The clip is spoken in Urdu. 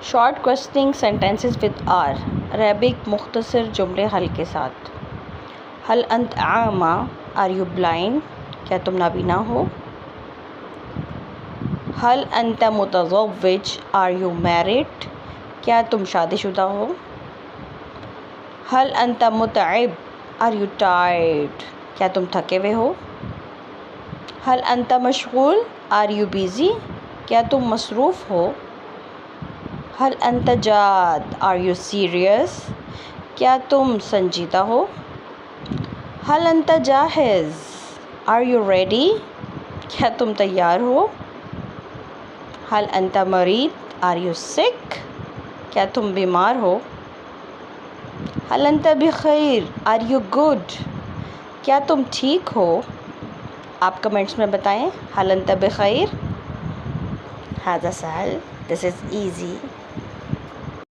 Short questioning sentences with or, Arabic مختصر جملے حل کے ساتھ. هل انت اعمى؟ Are you blind? کیا تم نابینا ہو؟ هل انت متزوج؟ Are you married? کیا تم شادی شدہ ہو؟ هل انت متعب؟ Are you tired? کیا تم تھکے ہوئے ہو؟ هل انت مشغول؟ Are you busy? کیا تم مصروف ہو؟ هل انت جاد؟ Are you serious? کیا تم سنجیدہ ہو؟ هل انت جاہز؟ Are you ready? کیا تم تیار ہو؟ هل انت مریض؟ آر یو سک؟ کیا تم بیمار ہو؟ هل انت بخیر؟ Are you good? کیا تم ٹھیک ہو؟ آپ کمنٹس میں بتائیں. هل انت بخیر؟ هذا سهل. This is easy.